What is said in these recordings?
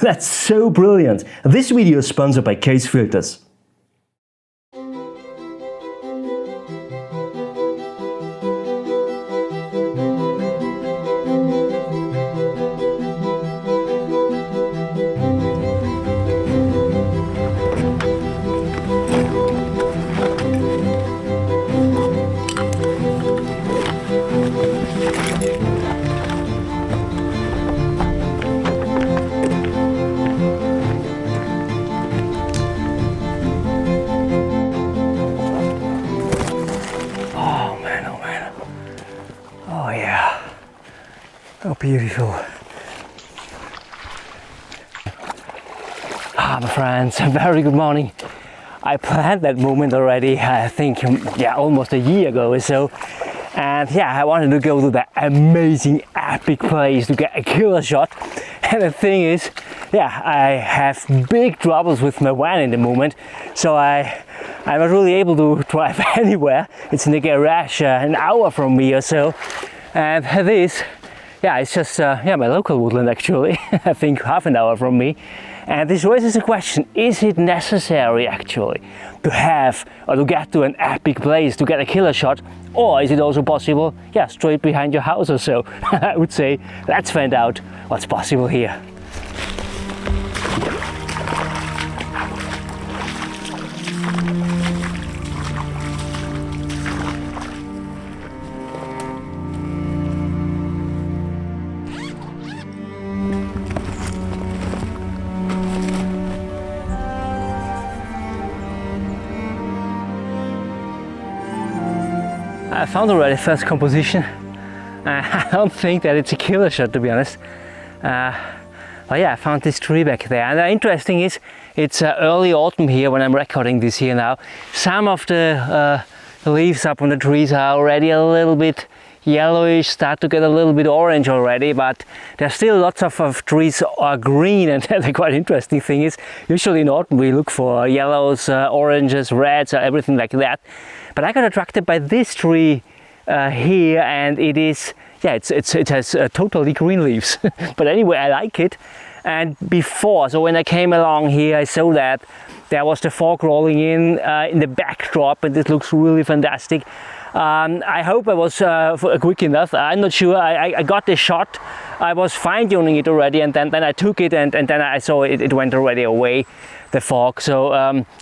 That's so brilliant! This video is sponsored by Case Filters. Oh, beautiful. My friends, a very good morning. I planned that moment already, I think, almost a year ago or so. And I wanted to go to that amazing, epic place to get a killer shot. And the thing is, I have big troubles with my van in the moment. So I'm not really able to drive anywhere. It's in the garage, an hour from me or so. And this, it's just my local woodland actually. I think half an hour from me. And this raises a question: is it necessary actually to have or to get to an epic place to get a killer shot, or is it also possible, straight behind your house or so? I would say let's find out what's possible here. I found already first composition. I don't think that it's a killer shot, to be honest. I found this tree back there. And the interesting is, it's early autumn here when I'm recording this here now. Some of the leaves up on the trees are already a little bit yellowish, start to get a little bit orange already, but there's still lots of trees are green. And the quite interesting thing is, usually in autumn we look for yellows, oranges, reds, everything like that. But I got attracted by this tree here, and it is, it has totally green leaves. But anyway, I like it. And before, so when I came along here, I saw that there was the fog rolling in the backdrop, and this looks really fantastic. I hope I was quick enough. I'm not sure. I got the shot. I was fine-tuning it already, and then I took it, and then I saw it went already away, the fog. So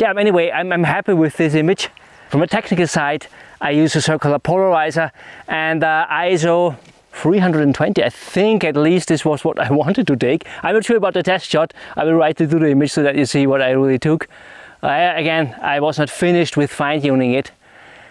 anyway, I'm happy with this image. From a technical side, I use a circular polarizer and ISO 320. I think at least this was what I wanted to take. I'm not sure about the test shot. I will write it to the image so that you see what I really took. Again, I was not finished with fine-tuning it.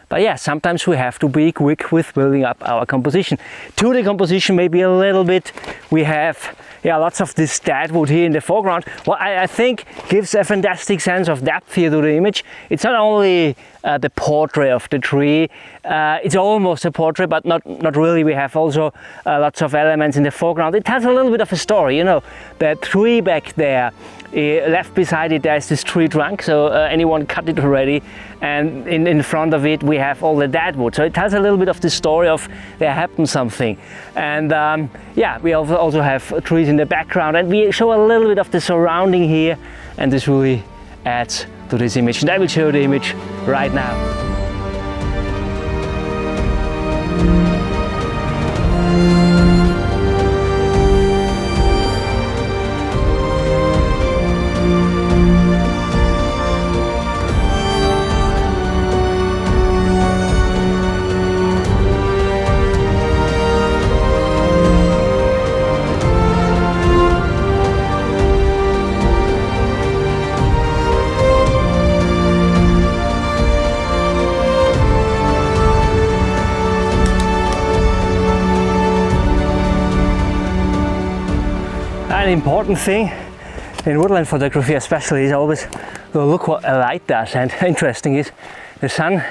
But sometimes we have to be quick with building up our composition. To the composition, maybe a little bit, we have lots of this deadwood here in the foreground. What I think gives a fantastic sense of depth here to the image. It's not only the portrait of the tree, it's almost a portrait, but not really. We have also lots of elements in the foreground. It has a little bit of a story, the tree back there. Left beside it there's this tree trunk, so anyone cut it already, and in front of it we have all the deadwood, so it has a little bit of the story of there happened something. And we also have trees in the background, and we show a little bit of the surrounding here, and this really adds to this image, and I will show the image right now. An important thing in woodland photography especially is always to look what a light does, and interesting is the sun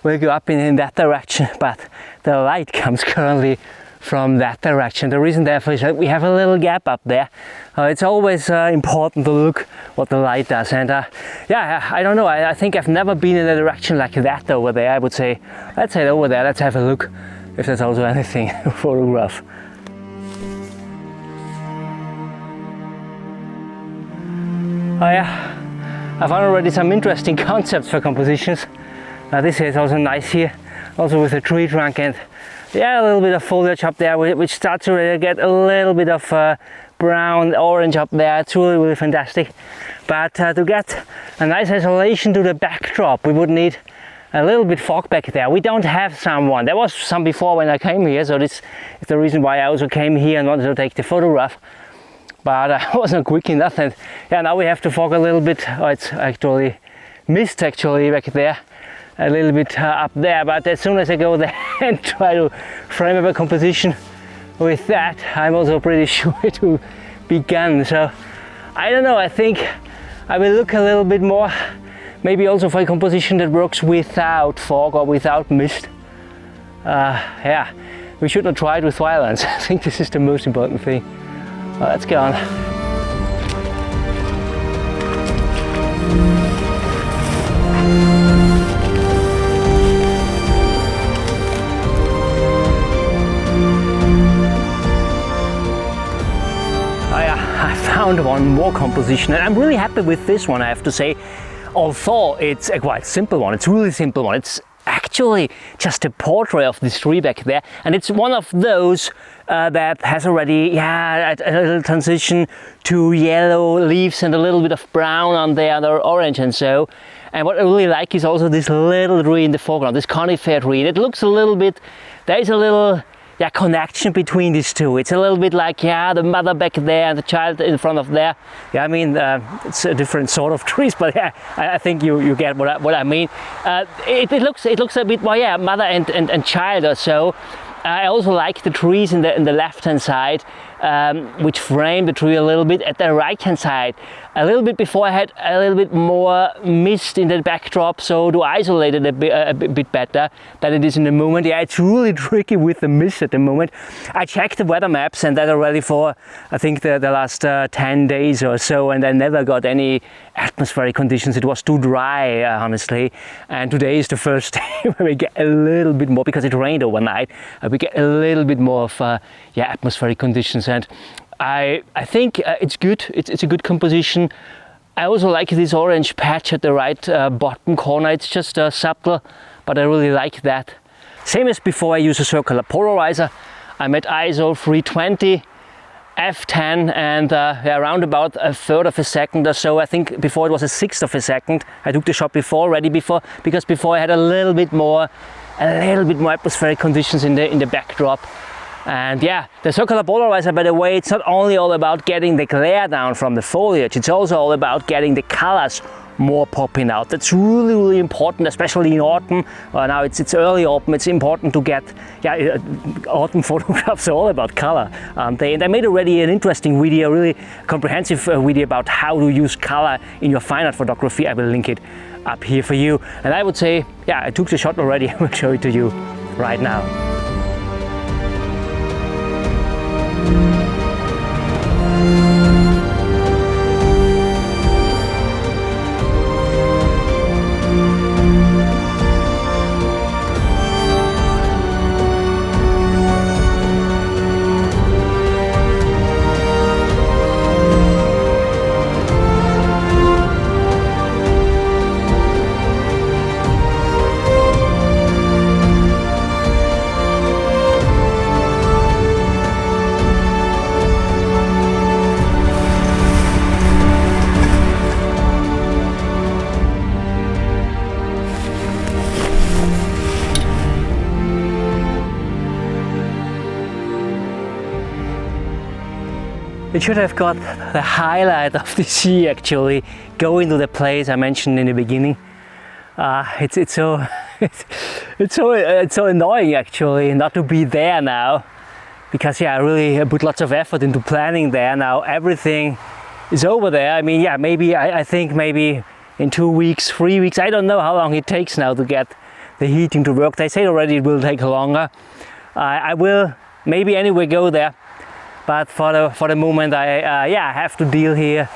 will go up in that direction, but the light comes currently from that direction. The reason therefore is that we have a little gap up there. It's always important to look what the light does, and I don't know, I think I've never been in a direction like that over there. I would say, let's head over there, let's have a look if there's also anything to photograph. I found already some interesting concepts for compositions. This here is also nice here, also with a tree trunk and yeah, a little bit of foliage up there, which starts to get a little bit of brown orange up there. It's really, really fantastic. But to get a nice isolation to the backdrop, we would need a little bit fog back there. We don't have someone. There was some before when I came here, so this is the reason why I also came here and wanted to take the photograph. But I wasn't quick enough, and yeah, now we have to fog a little bit. Oh, it's actually mist actually back there, a little bit up there. But as soon as I go there and try to frame up a composition with that, I'm also pretty sure it will be gone. So I don't know. I think I will look a little bit more, maybe also for a composition that works without fog or without mist. Yeah, we should not try it with violence. I think this is the most important thing. Let's get on. I found one more composition and I'm really happy with this one, I have to say. Although it's a quite simple one, it's a really simple one. It's actually just a portrait of this tree back there, and it's one of those that has already a little transition to yellow leaves and a little bit of brown on there, and orange and so. And what I really like is also this little tree in the foreground, this conifer tree. It looks a little bit, there is a little connection between these two. It's a little bit like the mother back there and the child in front of there. I mean, it's a different sort of trees, but yeah, I think you get what I mean. It looks a bit more mother and child or so. I also like the trees in the left hand side, which frame the tree a little bit. At the right hand side, a little bit before, I had a little bit more mist in the backdrop, so to isolate it a bit better than it is in the moment. Yeah, it's really tricky with the mist at the moment. I checked the weather maps and that already for I think the last 10 days or so, and I never got any atmospheric conditions. It was too dry, honestly. And today is the first day where we get a little bit more, because it rained overnight. We get a little bit more of atmospheric conditions, and I think it's good. It's a good composition. I also like this orange patch at the right bottom corner. It's just subtle, but I really like that. Same as before, I use a circular polarizer. I'm at ISO 320, f10, and around about a third of a second or so. I think before it was a sixth of a second. I took the shot because before I had a little bit more atmospheric conditions in the backdrop. And yeah, the circular polarizer, by the way, it's not only all about getting the glare down from the foliage, it's also all about getting the colors more popping out. That's really, really important, especially in autumn. Now it's early autumn. It's important to get autumn photographs are all about color. And I made already an interesting video, really comprehensive video about how to use color in your fine art photography. I will link it up here for you. And I would say, I took the shot already. I will show it to you right now. It should have got the highlight of this year actually, going to the place I mentioned in the beginning. It's so annoying actually not to be there now, because I really put lots of effort into planning there. Now everything is over there. I mean, maybe I think maybe in 2 weeks, 3 weeks, I don't know how long it takes now to get the heating to work. They say already it will take longer. I will maybe anyway go there. But for the moment, I have to deal here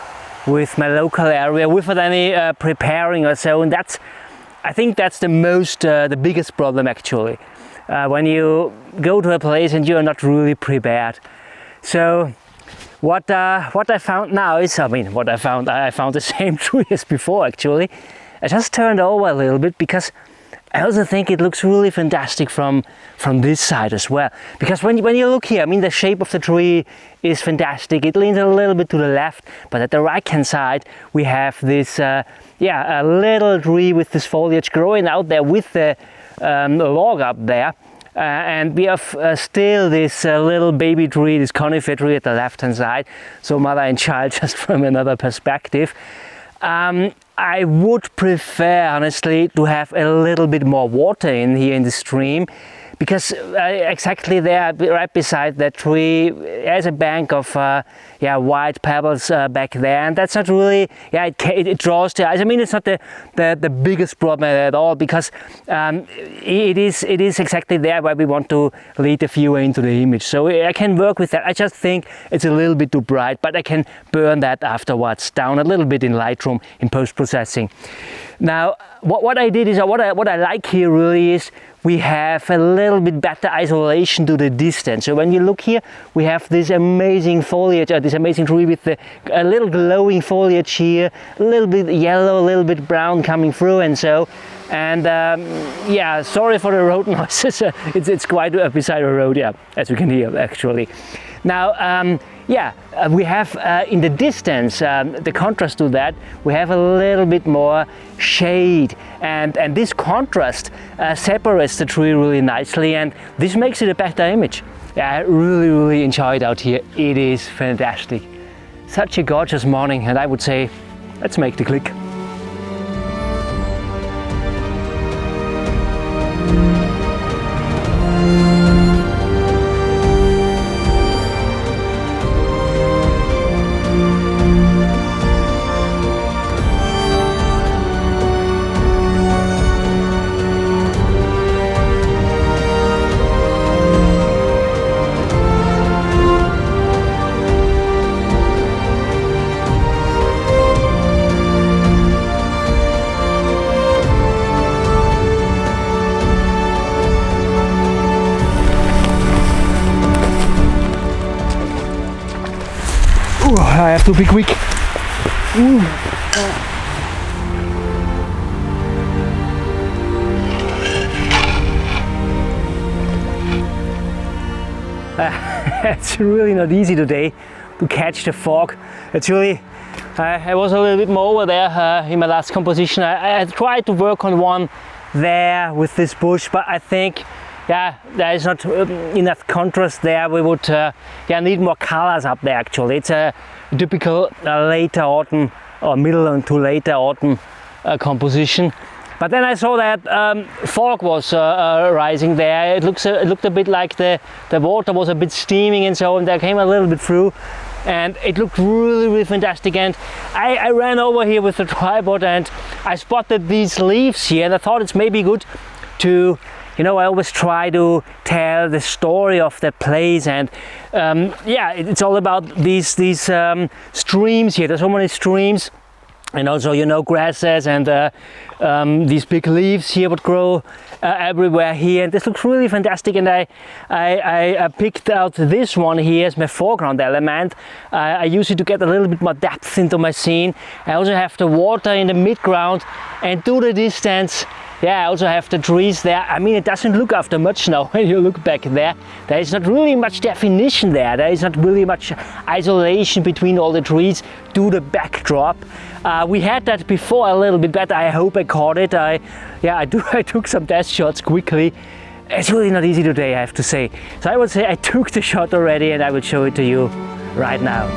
with my local area without any preparing or so, and I think that's the biggest problem actually. When you go to a place and you are not really prepared. So What I found now is, I found the same tree as before actually. I just turned over a little bit because I also think it looks really fantastic from this side as well. Because when you look here, I mean, the shape of the tree is fantastic. It leans a little bit to the left, but at the right hand side we have this, a little tree with this foliage growing out there with the log up there. And we have still this little baby tree, this conifer tree at the left hand side. So mother and child just from another perspective. I would prefer, honestly, to have a little bit more water in here in the stream, because exactly there, right beside that tree, there's a bank of white pebbles back there, and that's not really, it draws the eyes. I mean, it's not the biggest problem at all, because it is exactly there where we want to lead the viewer into the image. So I can work with that. I just think it's a little bit too bright, but I can burn that afterwards down a little bit in Lightroom in post-processing. Now, what I did is, what I like here really is we have a little bit better isolation to the distance. So when you look here, we have this amazing foliage, this amazing tree with a little glowing foliage here, a little bit yellow, a little bit brown coming through, and so. And sorry for the road noises. It's quite beside the road, as you can hear actually. Now, we have in the distance, the contrast to that, we have a little bit more shade, and this contrast separates the tree really nicely, and this makes it a better image. I really enjoy it out here. It is fantastic. Such a gorgeous morning, and I would say, let's make the click. I have to be quick. It's really not easy today to catch the fog. It's really, I was a little bit more over there in my last composition. I tried to work on one there with this bush, but I think there is not enough contrast there. We would need more colors up there actually. It's a typical later autumn or middle to later autumn composition. But then I saw that fog was rising there. It looked a bit like the water was a bit steaming and so on. There came a little bit through, and it looked really fantastic. And I ran over here with the tripod and I spotted these leaves here, and I thought it's maybe good to, I always try to tell the story of that place, and it's all about these streams here. There's so many streams, and also grasses and these big leaves here would grow everywhere here, and this looks really fantastic. And I picked out this one here as my foreground element. I use it to get a little bit more depth into my scene. I also have the water in the midground, and to the distance, I also have the trees there. I mean, it doesn't look after much now when you look back there. There is not really much definition there. There is not really much isolation between all the trees to the backdrop. We had that before a little bit better. I hope I caught it. I took some test shots quickly. It's really not easy today, I have to say. So I would say I took the shot already, and I will show it to you right now.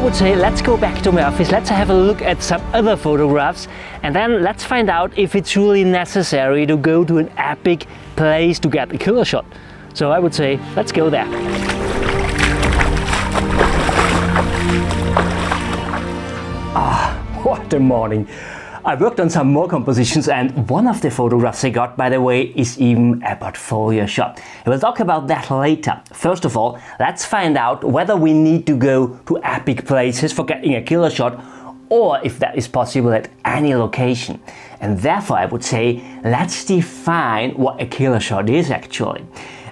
would say let's go back to my office, let's have a look at some other photographs, and then let's find out if it's really necessary to go to an epic place to get a killer shot. So I would say let's go there. What a morning! I worked on some more compositions, and one of the photographs I got, by the way, is even a portfolio shot. We'll talk about that later. First of all, let's find out whether we need to go to epic places for getting a killer shot, or if that is possible at any location. And therefore I would say, let's define what a killer shot is actually.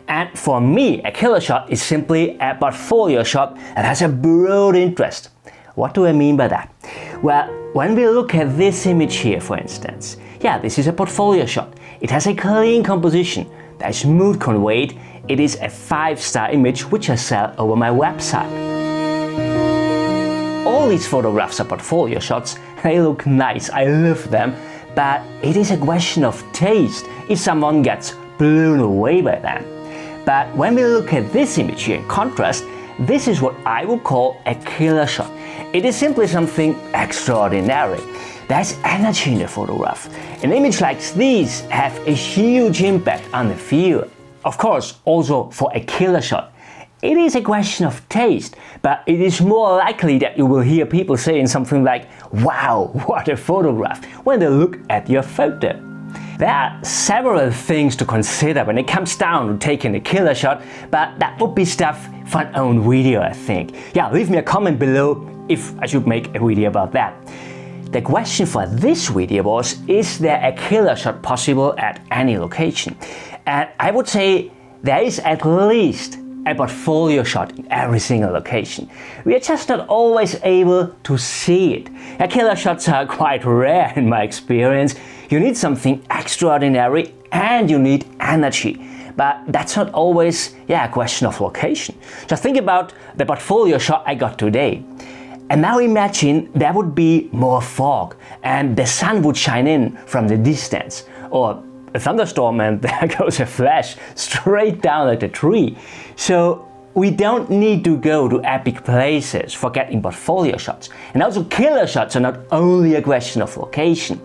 And for me, a killer shot is simply a portfolio shot that has a broad interest. What do I mean by that? Well, when we look at this image here, for instance, yeah, this is a portfolio shot. It has a clean composition, there is mood conveyed, it is a 5-star image which I sell over my website. All these photographs are portfolio shots, they look nice, I love them, but it is a question of taste if someone gets blown away by them. But when we look at this image here in contrast, this is what I would call a killer shot. It is simply something extraordinary. There's energy in the photograph. An image like these have a huge impact on the viewer. Of course, also for a killer shot. It is a question of taste, but it is more likely that you will hear people saying something like, "Wow, what a photograph," when they look at your photo. There are several things to consider when it comes down to taking a killer shot, but that would be stuff for an own video, I think. Yeah, leave me a comment below if I should make a video about that. The question for this video was, is there a killer shot possible at any location? And I would say there is at least a portfolio shot in every single location. We are just not always able to see it. Killer shots are quite rare in my experience. You need something extraordinary and you need energy. But that's not always a question of location. Just think about the portfolio shot I got today. And now imagine there would be more fog and the sun would shine in from the distance, or a thunderstorm and there goes a flash straight down at the tree. So we don't need to go to epic places for getting portfolio shots. And also killer shots are not only a question of location.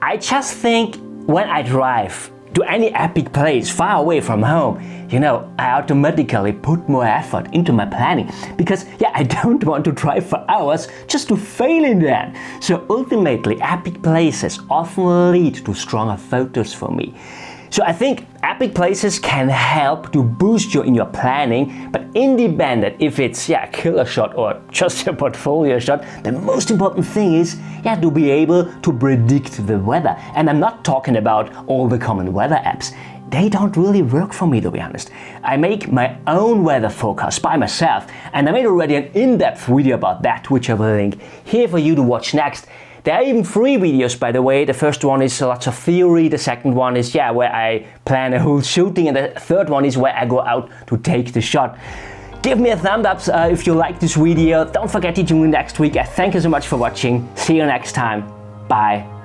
I just think when I drive to any epic place far away from home, I automatically put more effort into my planning because I don't want to drive for hours just to fail in that. So ultimately epic places often lead to stronger photos for me. So I think epic places can help to boost you in your planning, but independent if it's a killer shot or just a portfolio shot, the most important thing is to be able to predict the weather. And I'm not talking about all the common weather apps. They don't really work for me, to be honest. I make my own weather forecast by myself, and I made already an in-depth video about that, which I will link here for you to watch next. There are even 3 videos, by the way. The first one is lots of theory, the second one is where I plan a whole shooting, and the third one is where I go out to take the shot. Give me a thumbs up if you like this video. Don't forget to tune in next week. Thank you so much for watching. See you next time. Bye.